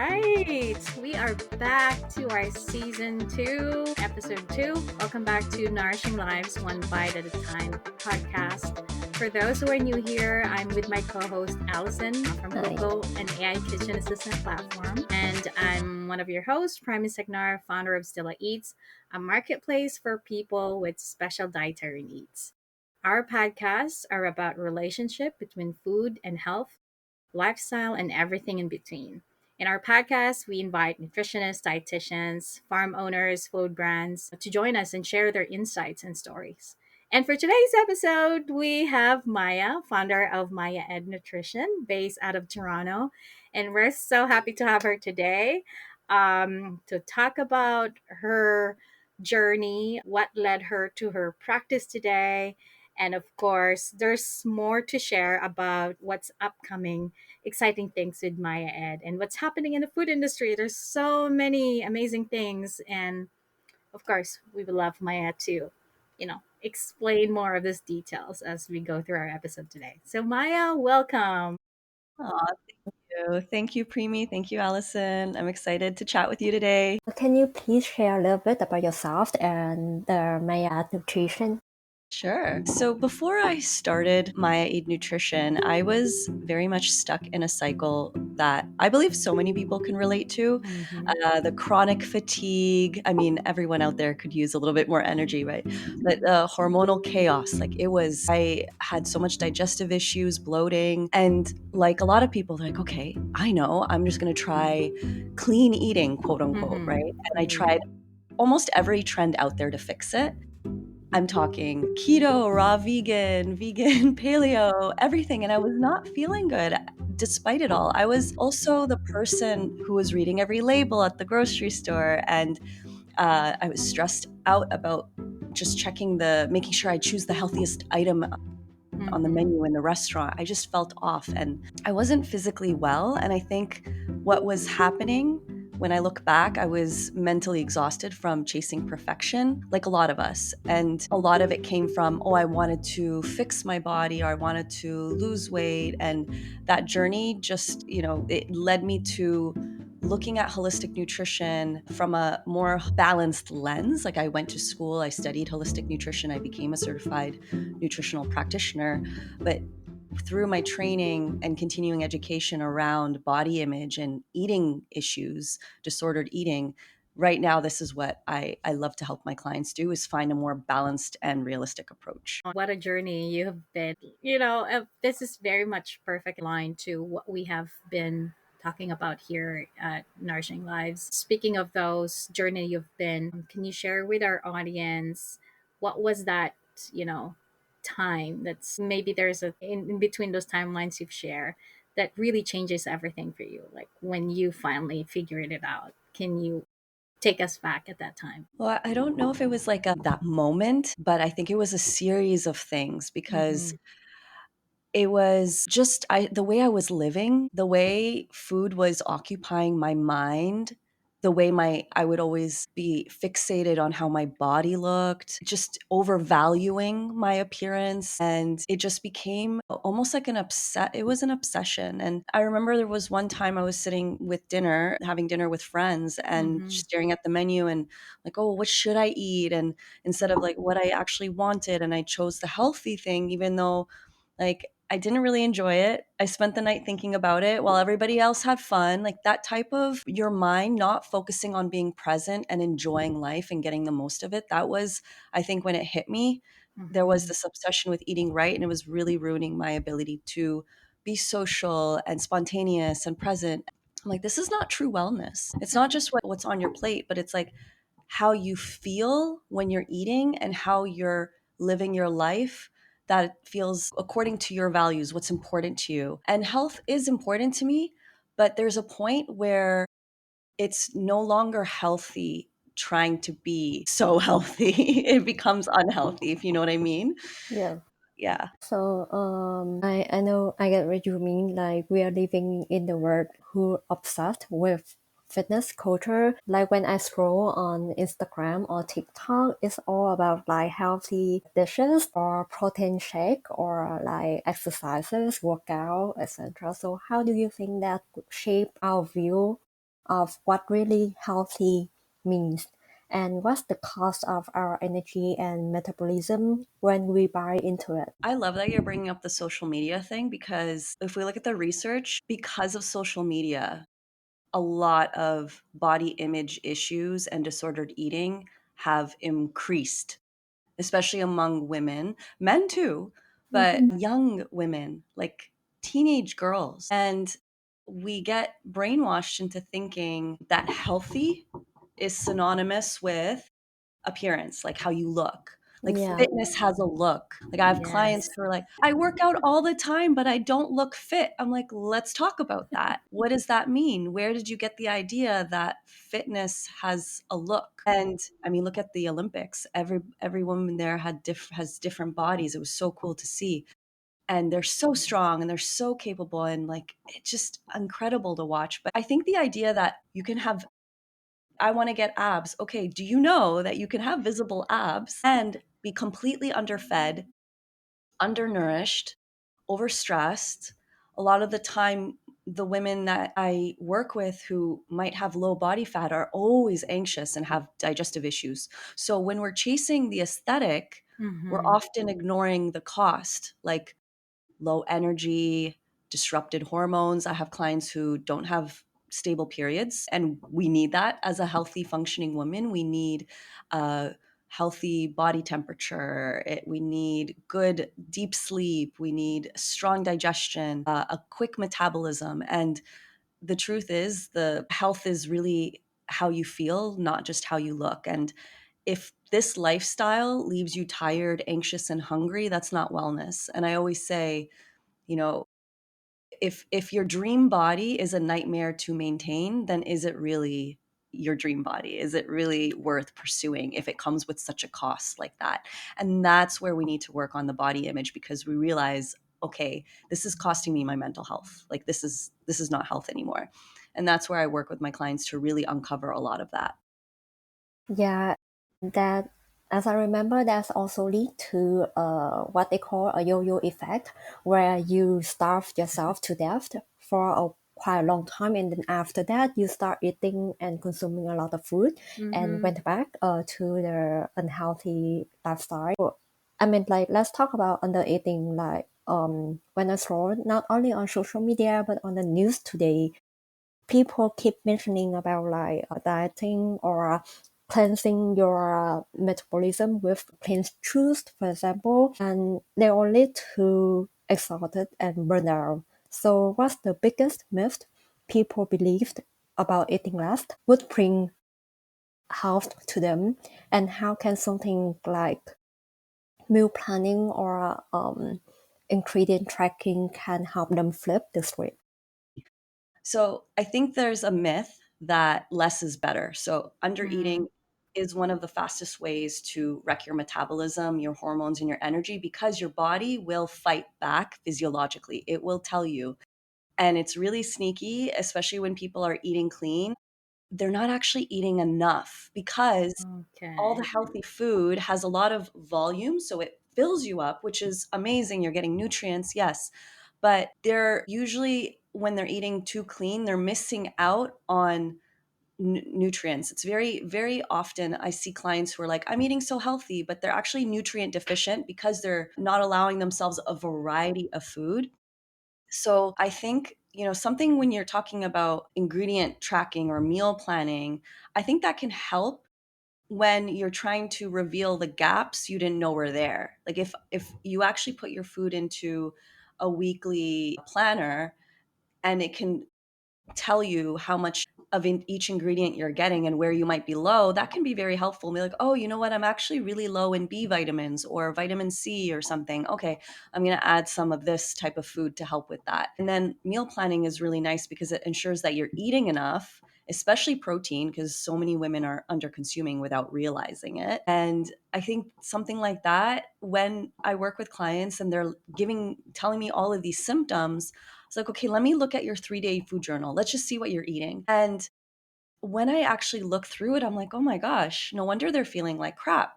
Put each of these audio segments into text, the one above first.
right. We are back to our season 2, episode 2. Welcome back to Nourishing Lives, One Bite at a Time podcast. For those who are new here, I'm with my co-host Allison from Hi. COOCO, an AI kitchen assistant platform. And I'm one of your hosts, Primie Cegnar, founder of StellaEats, a marketplace for people with special dietary needs. Our podcasts are about relationship between food and health, lifestyle, and everything in between. In our podcast, we invite nutritionists, dietitians, farm owners, food brands to join us and share their insights and stories. And for today's episode, we have Maya, founder of Maya Eid Nutrition, based out of Toronto. And we're so happy to have her today to talk about her journey, what led her to her practice today. And of course, there's more to share about what's upcoming exciting things with Maya Ed and what's happening in the food industry. There's so many amazing things. And of course, we would love Maya to, explain more of these details as we go through our episode today. So, Maya, welcome. Aw, thank you. Thank you, Primie. Thank you, Allison. I'm excited to chat with you today. Can you please share a little bit about yourself and the Maya Nutrition? Sure. So before I started Maya Eid Nutrition, I was very much stuck in a cycle that I believe so many people can relate to. The chronic fatigue. I mean, everyone out there could use a little bit more energy, right? But the hormonal chaos, I had so much digestive issues, bloating. And like a lot of people, they're like, okay, I know, I'm just going to try clean eating, quote unquote, right? And I tried almost every trend out there to fix it. I'm talking keto, raw vegan, paleo, everything. And I was not feeling good despite it all. I was also the person who was reading every label at the grocery store. And I was stressed out about just making sure I choose the healthiest item on the menu in the restaurant. I just felt off and I wasn't physically well. And I think what was happening when I look back, I was mentally exhausted from chasing perfection, like a lot of us. And a lot of it came from, oh, I wanted to fix my body or I wanted to lose weight. And that journey just, it led me to looking at holistic nutrition from a more balanced lens. Like I went to school, I studied holistic nutrition, I became a certified nutritional practitioner. But through my training and continuing education around body image and eating issues, disordered eating, right now this is what I love to help my clients do, is find a more balanced and realistic approach. What a journey you have been. This is very much perfect line to what we have been talking about here at Nourishing Lives. Speaking of those journey you've been, can you share with our audience what was that, time that's maybe there's in between those timelines you've shared that really changes everything for you, like when you finally figured it out? Can you take us back at that time? Well, I don't know if it was like that moment, but I think it was a series of things because it was just the way I was living, the way food was occupying my mind, the way I would always be fixated on how my body looked, just overvaluing my appearance. And it just became almost like it was an obsession. And I remember there was one time I was sitting having dinner with friends and staring at the menu and like, oh, what should I eat? And instead of like what I actually wanted, and I chose the healthy thing, even though like I didn't really enjoy it. I spent the night thinking about it while everybody else had fun. Like that type of your mind not focusing on being present and enjoying life and getting the most of it. That was, I think, when it hit me. There was this obsession with eating right, and it was really ruining my ability to be social and spontaneous and present. I'm like, this is not true wellness. It's not just what's on your plate, but it's like how you feel when you're eating and how you're living your life that feels according to your values, what's important to you. And health is important to me, but there's a point where it's no longer healthy trying to be so healthy. It becomes unhealthy, if you know what I mean. Yeah. Yeah. So I know I get what you mean. Like we are living in the world who obsessed with fitness culture. Like when I scroll on Instagram or TikTok, it's all about like healthy dishes or protein shake or like exercises, workout, etc. So how do you think that could shape our view of what really healthy means and what's the cost of our energy and metabolism when we buy into it. I love that you're bringing up the social media thing, because if we look at the research, because of social media, a lot of body image issues and disordered eating have increased, especially among women, men too, but young women, like teenage girls. And we get brainwashed into thinking that healthy is synonymous with appearance, like how you look. Like Yeah. fitness has a look. Like I have clients Yes. who are like, I work out all the time, but I don't look fit. I'm like, let's talk about that. What does that mean? Where did you get the idea that fitness has a look? And I mean, look at the Olympics. Every woman there has different bodies. It was so cool to see. And they're so strong and they're so capable, and like it's just incredible to watch. But I think the idea that you can have, I want to get abs. Okay, do you know that you can have visible abs and be completely underfed, undernourished, overstressed? A lot of the time, the women that I work with who might have low body fat are always anxious and have digestive issues. So when we're chasing the aesthetic, we're Mm-hmm. often ignoring the cost, like low energy, disrupted hormones. I have clients who don't have stable periods, and we need that as a healthy, functioning woman. We need healthy body temperature. We need good deep sleep. We need strong digestion, a quick metabolism. And the truth is, the health is really how you feel, not just how you look. And if this lifestyle leaves you tired, anxious, and hungry, that's not wellness. And I always say, you know, if your dream body is a nightmare to maintain, then is it really your dream body? Is it really worth pursuing if it comes with such a cost like that? And that's where we need to work on the body image, because we realize, okay, this is costing me my mental health. Like this is not health anymore. And that's where I work with my clients to really uncover a lot of that. Yeah, that as I remember, that's also lead to what they call a yo-yo effect, where you starve yourself to death for a quite a long time, and then after that you start eating and consuming a lot of food, and Mm-hmm. went back to the unhealthy lifestyle. I mean, like let's talk about under eating. Like when I saw not only on social media but on the news today, people keep mentioning about like dieting or cleansing your metabolism with clean juice, for example, and they all lead to exhausted and burnout. So, what's the biggest myth people believed about eating less would bring health to them, and how can something like meal planning or ingredient tracking can help them flip the script? So I think there's a myth that less is better. So under Mm-hmm. eating is one of the fastest ways to wreck your metabolism, your hormones, and your energy, because your body will fight back physiologically. It will tell you. And it's really sneaky, especially when people are eating clean. They're not actually eating enough, because all the Okay. healthy food has a lot of volume. So it fills you up, which is amazing. You're getting nutrients, yes. But they're usually, when they're eating too clean, they're missing out on nutrients. It's very, very often I see clients who are like, I'm eating so healthy, but they're actually nutrient deficient because they're not allowing themselves a variety of food. So I think, something when you're talking about ingredient tracking or meal planning, I think that can help when you're trying to reveal the gaps you didn't know were there. Like if you actually put your food into a weekly planner, and it can tell you how much of each ingredient you're getting and where you might be low, that can be very helpful. And be like, oh, you know what? I'm actually really low in B vitamins or vitamin C or something. Okay, I'm going to add some of this type of food to help with that. And then meal planning is really nice because it ensures that you're eating enough, especially protein, because so many women are under consuming without realizing it. And I think something like that, when I work with clients and they're telling me all of these symptoms, it's like, okay, let me look at your 3-day food journal. Let's just see what you're eating. And when I actually look through it, I'm like, oh my gosh, no wonder they're feeling like crap.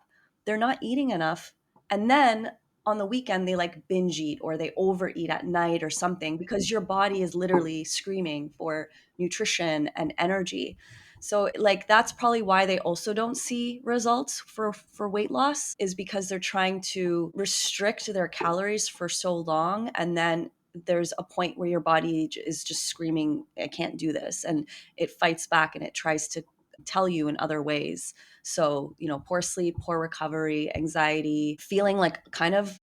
They're not eating enough. And then on the weekend they like binge eat or they overeat at night or something, because your body is literally screaming for nutrition and energy. So like that's probably why they also don't see results for weight loss, is because they're trying to restrict their calories for so long, and then there's a point where your body is just screaming, I can't do this, and it fights back and it tries to tell you in other ways. So, poor sleep, poor recovery, anxiety, feeling like kind of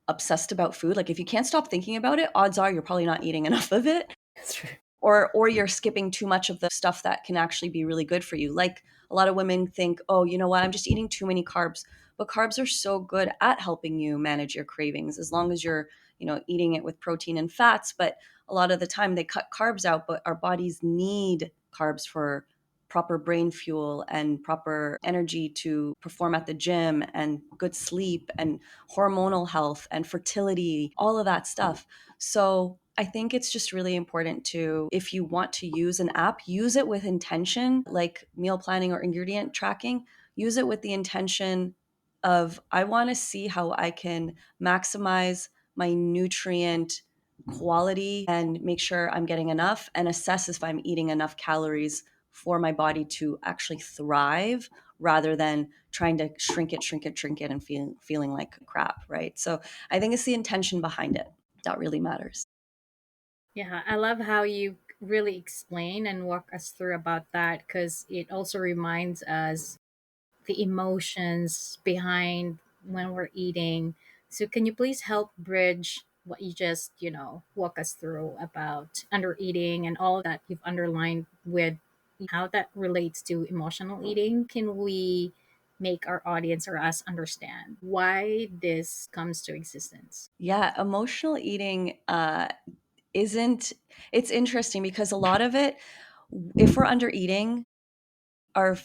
obsessed about food. Like if you can't stop thinking about it, odds are you're probably not eating enough of it. That's true. Or you're skipping too much of the stuff that can actually be really good for you. Like a lot of women think, oh, you know what, I'm just eating too many carbs. But carbs are so good at helping you manage your cravings as long as you're, eating it with protein and fats. But a lot of the time they cut carbs out, but our bodies need carbs for proper brain fuel and proper energy to perform at the gym and good sleep and hormonal health and fertility, all of that stuff. So I think it's just really important to, if you want to use an app, use it with intention, like meal planning or ingredient tracking. Use it with the intention of, I want to see how I can maximize my nutrient quality and make sure I'm getting enough, and assess if I'm eating enough calories for my body to actually thrive, rather than trying to shrink it and feeling like crap, right? So I think it's the intention behind it that really matters. Yeah, I love how you really explain and walk us through about that, because it also reminds us the emotions behind when we're eating. So can you please help bridge what you just, walk us through about under eating and all that you've underlined with how that relates to emotional eating? Can we make our audience or us understand why this comes to existence? Yeah, emotional eating isn't, it's interesting because a lot of it, if we're under eating, are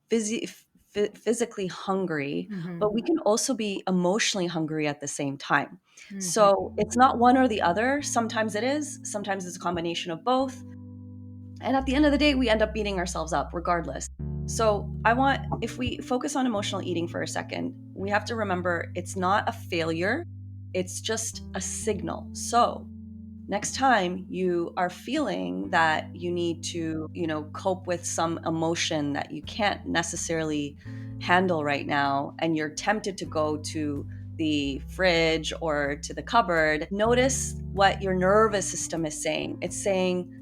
physically hungry, Mm-hmm. but we can also be emotionally hungry at the same time. Mm-hmm. So it's not one or the other. Sometimes it is, sometimes it's a combination of both. And at the end of the day, we end up beating ourselves up regardless. So if we focus on emotional eating for a second, we have to remember it's not a failure, it's just a signal. So next time you are feeling that you need to, cope with some emotion that you can't necessarily handle right now, and you're tempted to go to the fridge or to the cupboard, notice what your nervous system is saying. It's saying,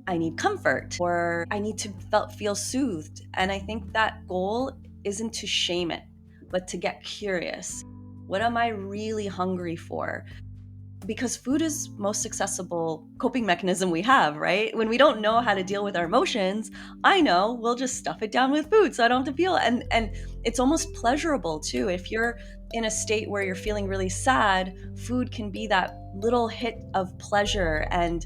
I need comfort, or I need to feel soothed. And I think that goal isn't to shame it, but to get curious. What am I really hungry for? Because food is most accessible coping mechanism we have, right? When we don't know how to deal with our emotions, I know we'll just stuff it down with food so I don't have to feel it. And it's almost pleasurable too. If you're in a state where you're feeling really sad, food can be that little hit of pleasure and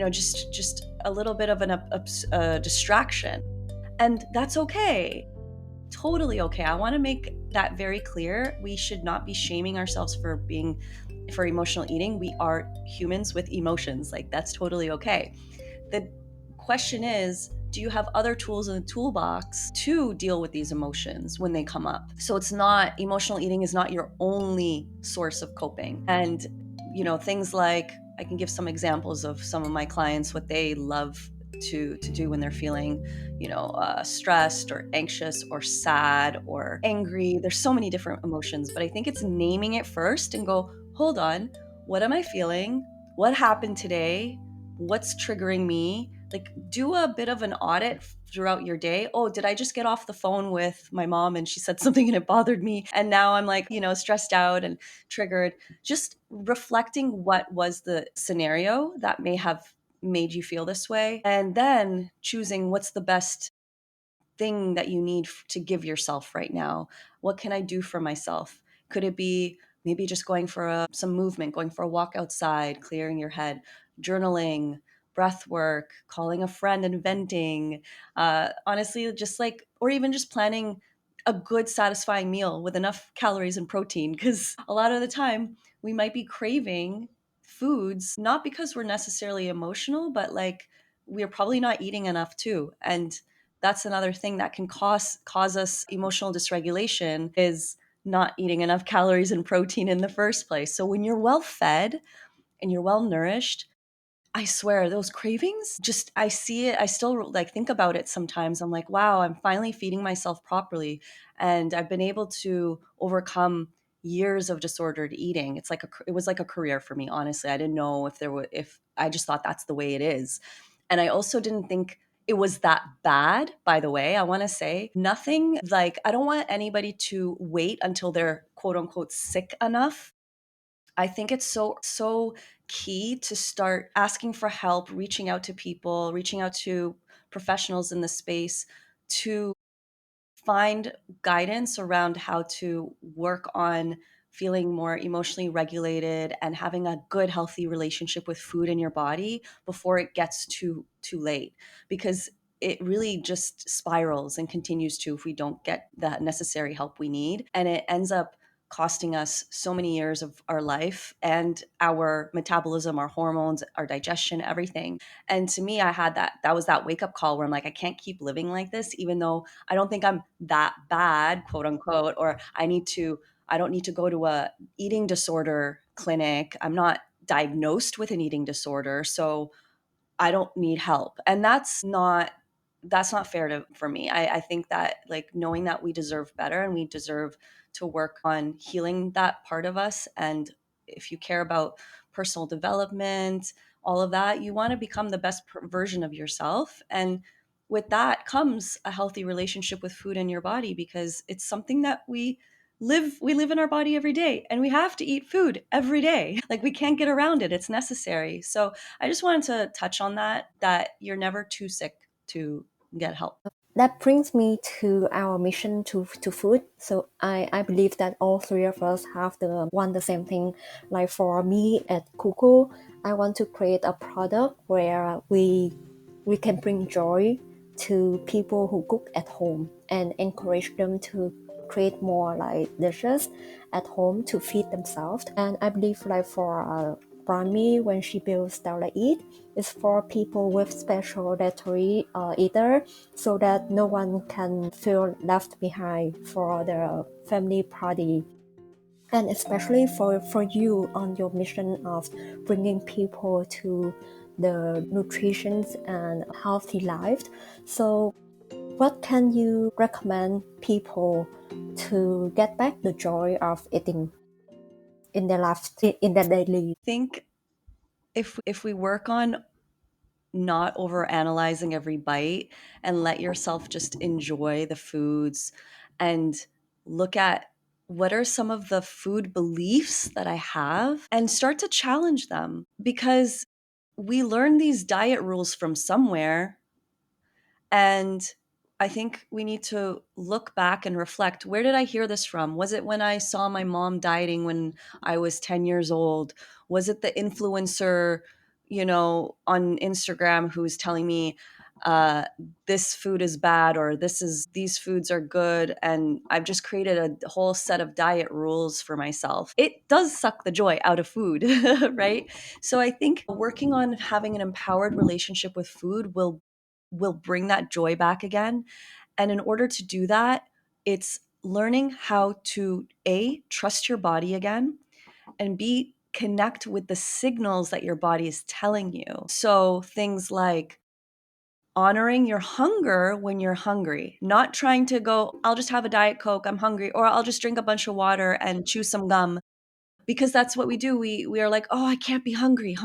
just a little bit of a distraction. And that's okay. Totally okay. I want to make that very clear. We should not be shaming ourselves for emotional eating. We are humans with emotions. Like that's totally okay. The question is, do you have other tools in the toolbox to deal with these emotions when they come up? So it's not, emotional eating is not your only source of coping. And things like, I can give some examples of some of my clients, what they love to do when they're feeling stressed or anxious or sad or angry. There's so many different emotions, but I think it's naming it first and go, hold on, what am I feeling? What happened today? What's triggering me? Like, do a bit of an audit throughout your day. Oh, did I just get off the phone with my mom and she said something and it bothered me, and now I'm like, stressed out and triggered? Just reflecting what was the scenario that may have made you feel this way, and then choosing what's the best thing that you need to give yourself right now. What can I do for myself? Could it be maybe just going for some movement, going for a walk outside, clearing your head, journaling, breath work, calling a friend and venting? Honestly, just like, or even just planning a good, satisfying meal with enough calories and protein. Because a lot of the time we might be craving foods, not because we're necessarily emotional, but like we're probably not eating enough too. And that's another thing that can cause us emotional dysregulation, is not eating enough calories and protein in the first place. So when you're well fed and you're well nourished, I swear those cravings, just I see it, I still like think about it sometimes. I'm like, wow, I'm finally feeding myself properly, and I've been able to overcome years of disordered eating. It was like a career for me, honestly. I didn't know if I just thought that's the way it is. And I also didn't think it was that bad, by the way. I want to say nothing, like I don't want anybody to wait until they're quote unquote sick enough. I think it's so key to start asking for help, reaching out to people, reaching out to professionals in the space to find guidance around how to work on feeling more emotionally regulated and having a good healthy relationship with food in your body before it gets too late, because it really just spirals and continues to if we don't get the necessary help we need, and it ends up costing us so many years of our life and our metabolism, our hormones, our digestion, everything. And to me, I had that was that wake up call where I'm like, I can't keep living like this, even though I don't think I'm that bad, quote unquote, or I don't need to go to a eating disorder clinic. I'm not diagnosed with an eating disorder, so I don't need help. And that's not fair for me. I think that like knowing that we deserve better and we deserve to work on healing that part of us. And if you care about personal development, all of that, you want to become the best version of yourself. And with that comes a healthy relationship with food in your body, because it's something that we live in our body every day, and we have to eat food every day. Like we can't get around it. It's necessary. So I just wanted to touch on that you're never too sick to get help. That brings me to our mission to food. So I believe that all three of us have the same thing. Like for me at COOCO, I want to create a product where we can bring joy to people who cook at home and encourage them to create more like dishes at home to feed themselves. And I believe like for Primie, when she builds StellaEats, it's for people with special dietary eater, so that no one can feel left behind for the family party. And especially for you on your mission of bringing people to the nutrition and healthy life. So what can you recommend people to get back the joy of eating in their life, in their daily? I think if we work on not over analyzing every bite and let yourself just enjoy the foods and look at what are some of the food beliefs that I have and start to challenge them, because we learn these diet rules from somewhere. And I think we need to look back and reflect, where did I hear this from? Was it when I saw my mom dieting when I was 10 years old? Was it the influencer, on Instagram who's telling me this food is bad, or these foods are good, and I've just created a whole set of diet rules for myself? It does suck the joy out of food, right? So I think working on having an empowered relationship with food will bring that joy back again. And in order to do that, it's learning how to A, trust your body again, and B, connect with the signals that your body is telling you. So things like honoring your hunger when you're hungry, not trying to go, I'll just have a Diet Coke, I'm hungry, or I'll just drink a bunch of water and chew some gum, because that's what we do. We are like, oh, I can't be hungry.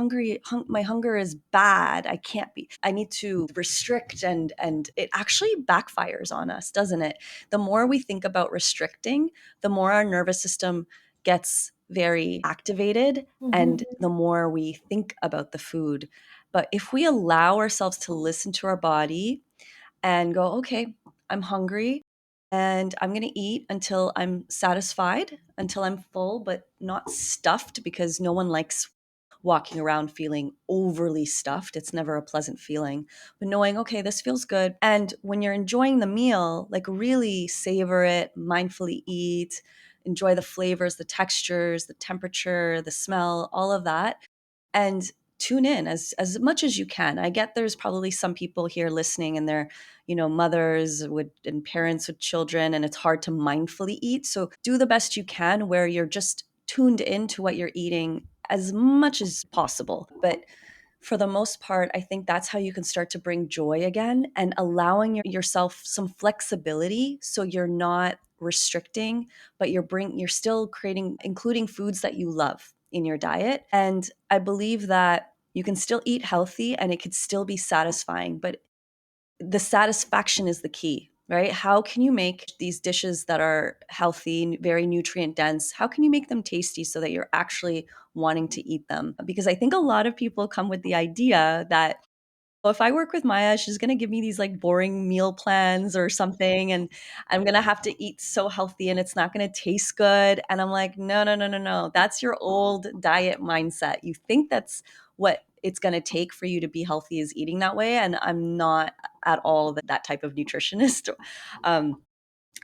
My hunger is bad. I can't be. I need to restrict, and it actually backfires on us, doesn't it? The more we think about restricting, the more our nervous system gets very activated, and the more we think about the food. But if we allow ourselves to listen to our body and go, okay, I'm hungry and I'm going to eat until I'm satisfied, until I'm full, but not stuffed, because no one likes walking around feeling overly stuffed. It's never a pleasant feeling. But knowing, okay, this feels good. And when you're enjoying the meal, like really savor it, mindfully eat, enjoy the flavors, the textures, the temperature, the smell, all of that. And tune in as much as you can. I get there's probably some people here listening and they're, mothers with and parents with children, and it's hard to mindfully eat. So do the best you can where you're just tuned into what you're eating as much as possible. But for the most part, I think that's how you can start to bring joy again, and allowing yourself some flexibility so you're not restricting, but you're still including foods that you love in your diet. And I believe that you can still eat healthy and it could still be satisfying, but the satisfaction is the key, right? How can you make these dishes that are healthy, very nutrient dense? How can you make them tasty so that you're actually wanting to eat them? Because I think a lot of people come with the idea that, well, if I work with Maya, she's going to give me these like boring meal plans or something, and I'm going to have to eat so healthy and it's not going to taste good. And I'm like, no, no, no, no, no. That's your old diet mindset. You think that's what it's going to take for you to be healthy is eating that way. And I'm not at all that type of nutritionist. Um,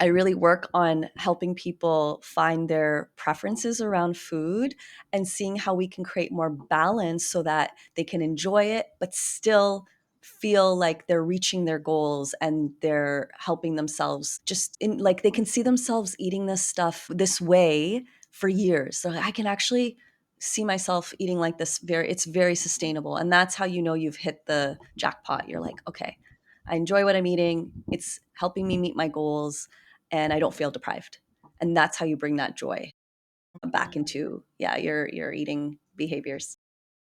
I really work on helping people find their preferences around food and seeing how we can create more balance so that they can enjoy it, but still feel like they're reaching their goals and they're helping themselves just in like they can see themselves eating this stuff this way for years. So I can actually see myself eating like this it's very sustainable. And that's how you've hit the jackpot. You're like, okay, I enjoy what I'm eating. It's helping me meet my goals and I don't feel deprived. And that's how you bring that joy back into your eating behaviors.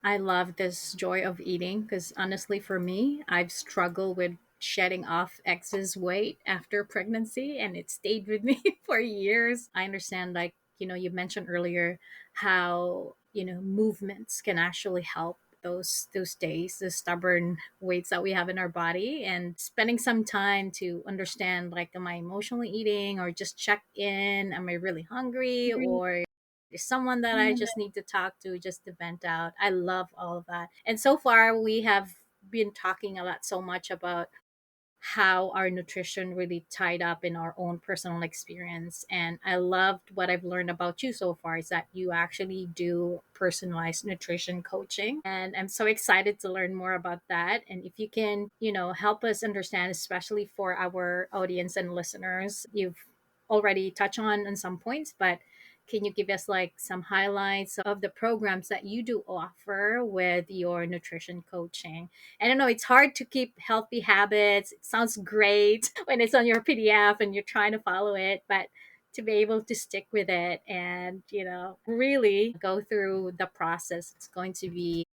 I love this joy of eating because honestly, for me, I've struggled with shedding off excess weight after pregnancy and it stayed with me for years. I understand, like, you mentioned earlier how, movements can actually help those days, the stubborn weights that we have in our body, and spending some time to understand, like, am I emotionally eating, or just check in, am I really hungry, or there's someone that I just need to talk to just to vent out. I love all of that. And so far, we have been talking a lot so much about how our nutrition really tied up in our own personal experience. And I loved what I've learned about you so far is that you actually do personalized nutrition coaching. And I'm so excited to learn more about that. And if you can, help us understand, especially for our audience and listeners, you've already touched on some points, but can you give us like some highlights of the programs that you do offer with your nutrition coaching? I don't know, it's hard to keep healthy habits. It sounds great when it's on your PDF and you're trying to follow it, but to be able to stick with it and, really go through the process, it's going to be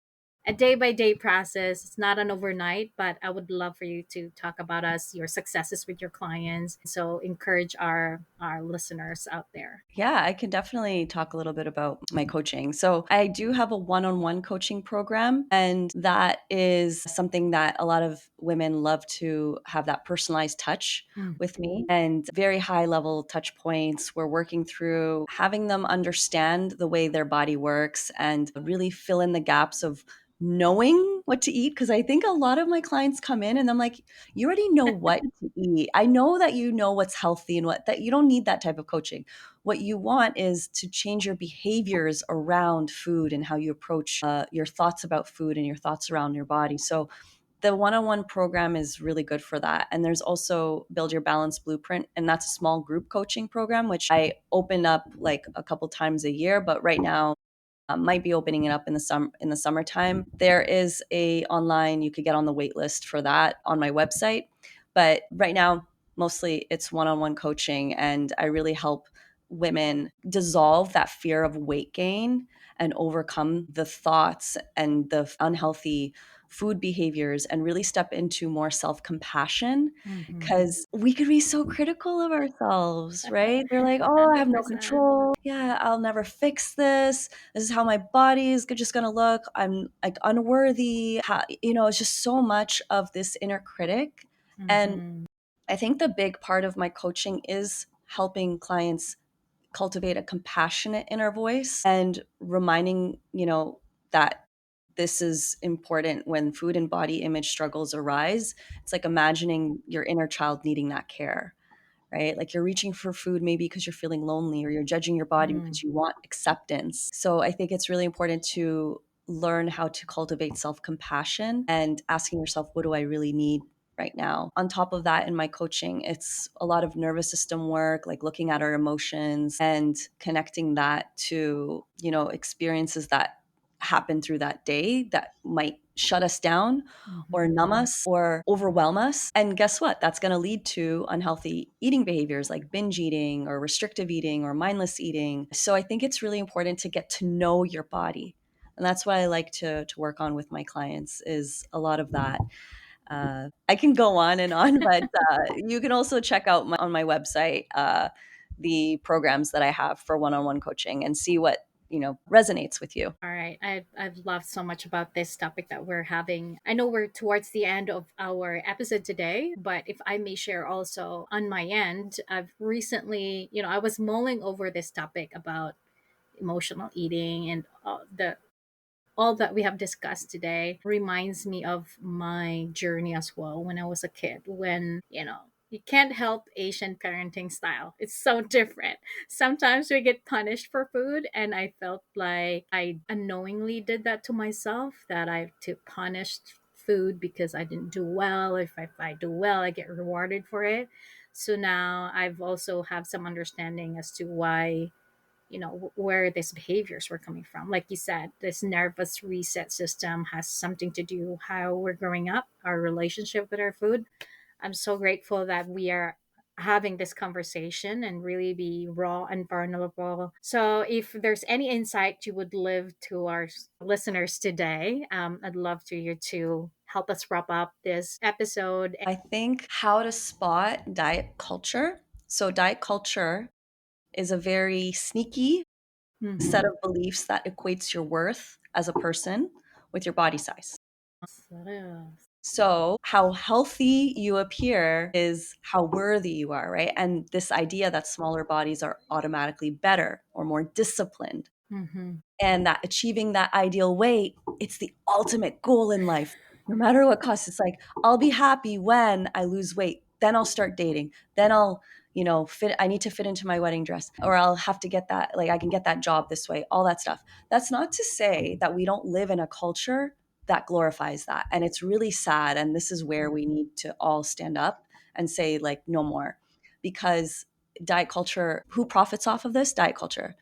a day by day process. It's not an overnight, but I would love for you to talk about your successes with your clients. So encourage our listeners out there. Yeah, I can definitely talk a little bit about my coaching. So, I do have a one-on-one coaching program, and that is something that a lot of women love to have that personalized touch with me and very high level touch points. We're working through having them understand the way their body works and really fill in the gaps of knowing what to eat, because I think a lot of my clients come in and I'm like, you already know what to eat. I know that you know what's healthy and what that you don't need that type of coaching. What you want is to change your behaviors around food and how you approach your thoughts about food and your thoughts around your body. So the one-on-one program is really good for that. And there's also Build Your Balance Blueprint, and that's a small group coaching program, which I open up like a couple times a year. But right now, might be opening it up in the summertime. There is a online, you could get on the wait list for that on my website. But right now, mostly it's one-on-one coaching, and I really help women dissolve that fear of weight gain and overcome the thoughts and the unhealthy food behaviors and really step into more self-compassion, because we could be so critical of ourselves, right? They're like, oh, I have no 100%. control. Yeah, I'll never fix this. This is how my body is just going to look. I'm like unworthy. It's just so much of this inner critic. And Mm-hmm. I think the big part of my coaching is helping clients cultivate a compassionate inner voice and reminding, that this is important when food and body image struggles arise. It's like imagining your inner child needing that care, right? Like you're reaching for food maybe because you're feeling lonely, or you're judging your body because you want acceptance. So I think it's really important to learn how to cultivate self-compassion and asking yourself, what do I really need right now? On top of that, in my coaching, it's a lot of nervous system work, like looking at our emotions and connecting that to, experiences that happen through that day that might shut us down or numb us or overwhelm us. And guess what? That's going to lead to unhealthy eating behaviors like binge eating or restrictive eating or mindless eating. So I think it's really important to get to know your body. And that's what I like to work on with my clients, is a lot of that. I can go on and on, but you can also check out on my website the programs that I have for one-on-one coaching and see what resonates with you. All right. I've loved so much about this topic that we're having. I know we're towards the end of our episode today, but if I may share also on my end, I've recently, I was mulling over this topic about emotional eating, and all that we have discussed today reminds me of my journey as well when I was a kid, when, you can't help Asian parenting style. It's so different. Sometimes we get punished for food, and I felt like I unknowingly did that to myself, that I took punished food because I didn't do well. If I do well, I get rewarded for it. So now I've also have some understanding as to why, where these behaviors were coming from. Like you said, this nervous reset system has something to do how we're growing up, our relationship with our food. I'm so grateful that we are having this conversation and really be raw and vulnerable. So if there's any insight you would leave to our listeners today, I'd love to you to help us wrap up this episode. I think how to spot diet culture. So diet culture is a very sneaky set of beliefs that equates your worth as a person with your body size. So, how healthy you appear is how worthy you are, right? And this idea that smaller bodies are automatically better or more disciplined, Mm-hmm. and that achieving that ideal weight, it's the ultimate goal in life. No matter what cost, it's like, I'll be happy when I lose weight. Then I'll start dating. Then I'll, fit. I need to fit into my wedding dress, or I'll have to get that, like, I can get that job this way, all that stuff. That's not to say that we don't live in a culture that glorifies that. And it's really sad. And this is where we need to all stand up and say, like, no more. Because diet culture, who profits off of this? Diet culture,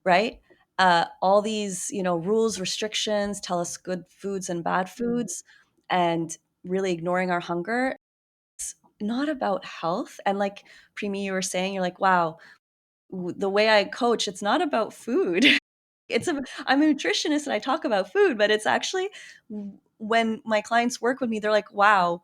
right? All these, rules, restrictions tell us good foods and bad foods, and really ignoring our hunger. It's not about health. And like Primie, you were saying, you're like, wow, the way I coach, it's not about food. I'm a nutritionist and I talk about food, but it's actually, when my clients work with me, they're like, wow,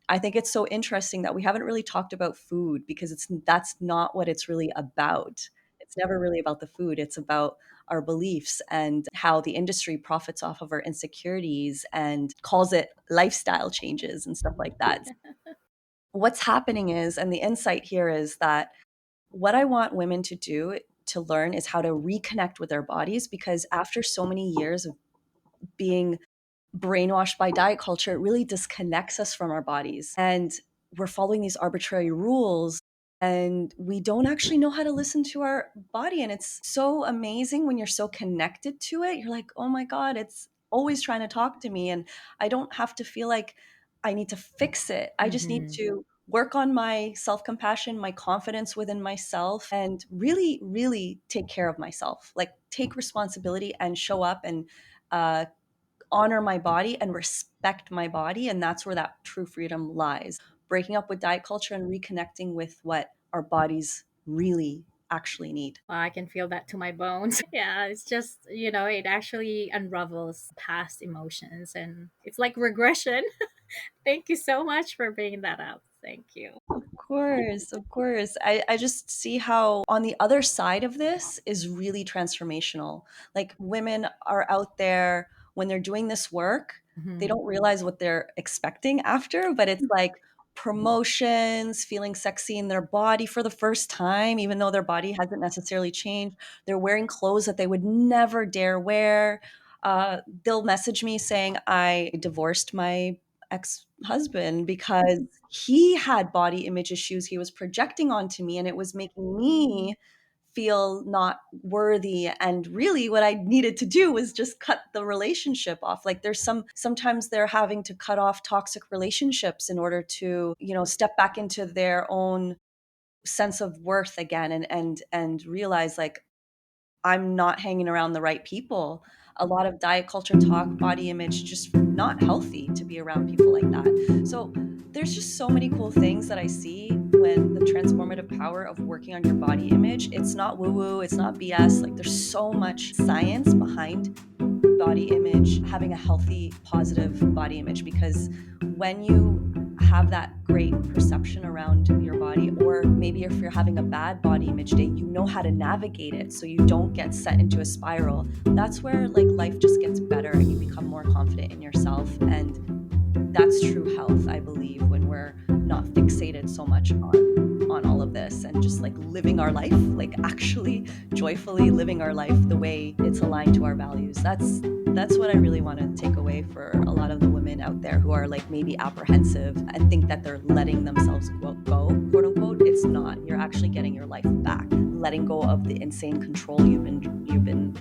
I think it's so interesting that we haven't really talked about food, because that's not what it's really about. It's never really about the food. It's about our beliefs and how the industry profits off of our insecurities and calls it lifestyle changes and stuff like that. What's happening is, and the insight here is that what I want women to do, to learn, is how to reconnect with their bodies, because after so many years of being brainwashed by diet culture, it really disconnects us from our bodies. And we're following these arbitrary rules, and we don't actually know how to listen to our body. And it's so amazing when you're so connected to it. You're like, oh my God, it's always trying to talk to me. And I don't have to feel like I need to fix it. I just need to work on my self-compassion, my confidence within myself, and really, really take care of myself. Like, take responsibility and show up and honor my body and respect my body. And that's where that true freedom lies. Breaking up with diet culture and reconnecting with what our bodies really actually need. Well, I can feel that to my bones. Yeah, it's just, it actually unravels past emotions, and it's like regression. Thank you so much for bringing that up. Thank you. Of course, of course. I just see how on the other side of this is really transformational. Like, women are out there, when they're doing this work, they don't realize what they're expecting after, but it's like promotions, feeling sexy in their body for the first time, even though their body hasn't necessarily changed. They're wearing clothes that they would never dare wear. They'll message me saying, I divorced my ex-husband because he had body image issues he was projecting onto me, and it was making me feel not worthy. And really what I needed to do was just cut the relationship off. Like sometimes they're having to cut off toxic relationships in order to, step back into their own sense of worth again, and realize, like, I'm not hanging around the right people. A lot of diet culture talk, body image, just not healthy to be around people like that. So there's just so many cool things that I see when the transformative power of working on your body image. It's not woo-woo, it's not BS. Like, there's so much science behind body image, having a healthy, positive body image, because when you have that great perception around your body, or maybe if you're having a bad body image day, you know how to navigate it so you don't get set into a spiral. That's where, like, life just gets better and you become more confident in yourself. And that's true health, I believe, when we're not fixated so much on all of this and just, like, living our life, like actually joyfully living our life the way it's aligned to our values. That's what I really want to take away for a lot of the women out there who are, like, maybe apprehensive and think that they're letting themselves go, quote unquote. It's not. You're actually getting your life back, letting go of the insane control you've been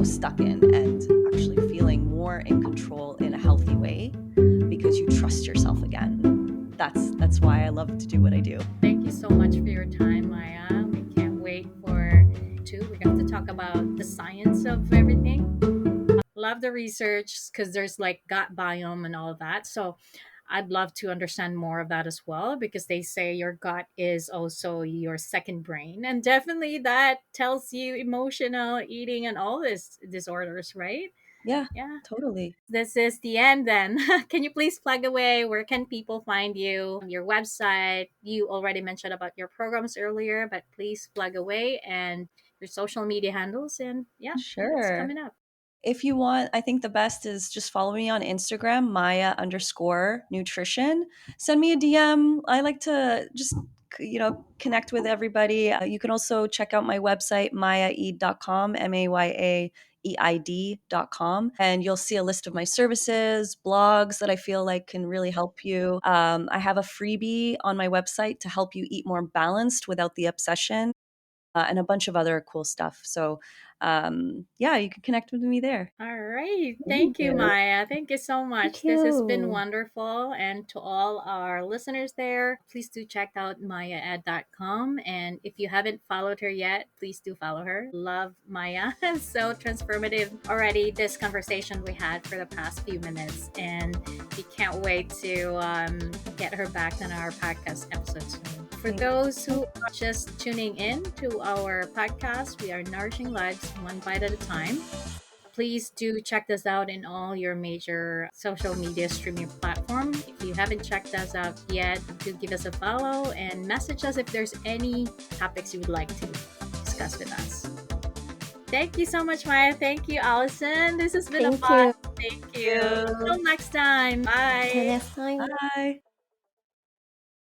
stuck in, and actually feeling more in control in a healthy way because you trust yourself again. That's why I love to do what I do. Thank you so much for your time, Maya. We can't wait for we're going to talk about the science of everything. Love the research because there's like gut biome and all of that. So I'd love to understand more of that as well, because they say your gut is also your second brain, and definitely that tells you emotional eating and all these disorders, right? Yeah, Yeah. totally. This is the end then. Can you please plug away? Where can people find you? Your website. You already mentioned about your programs earlier, but please plug away, and your social media handles, and yeah, what's Sure. coming up. If you want, I think the best is just follow me on Instagram, Maya_nutrition. Send me a DM. I like to just, connect with everybody. You can also check out my website, mayaeid.com, MAYAEID.com. And you'll see a list of my services, blogs that I feel like can really help you. I have a freebie on my website to help you eat more balanced without the obsession. And a bunch of other cool stuff. So, yeah, you can connect with me there. All right. Thank Thank you, you. Maya. Thank you so much. Thank This has been you. wonderful. And to all our listeners there, please do check out mayaed.com. And if you haven't followed her yet, please do follow her. Love Maya. So transformative already, this conversation we had for the past few minutes. And we can't wait to get her back on our podcast episode soon. For those who are just tuning in to our podcast, we are Nourishing Lives one bite at a time. Please do check this out in all your major social media streaming platform. If you haven't checked us out yet, do give us a follow and message us if there's any topics you would like to discuss with us. Thank you so much, Maya. Thank you, Allison. This has been a Thank fun. you. Thank you. Until next time. Bye. Till next time. Bye.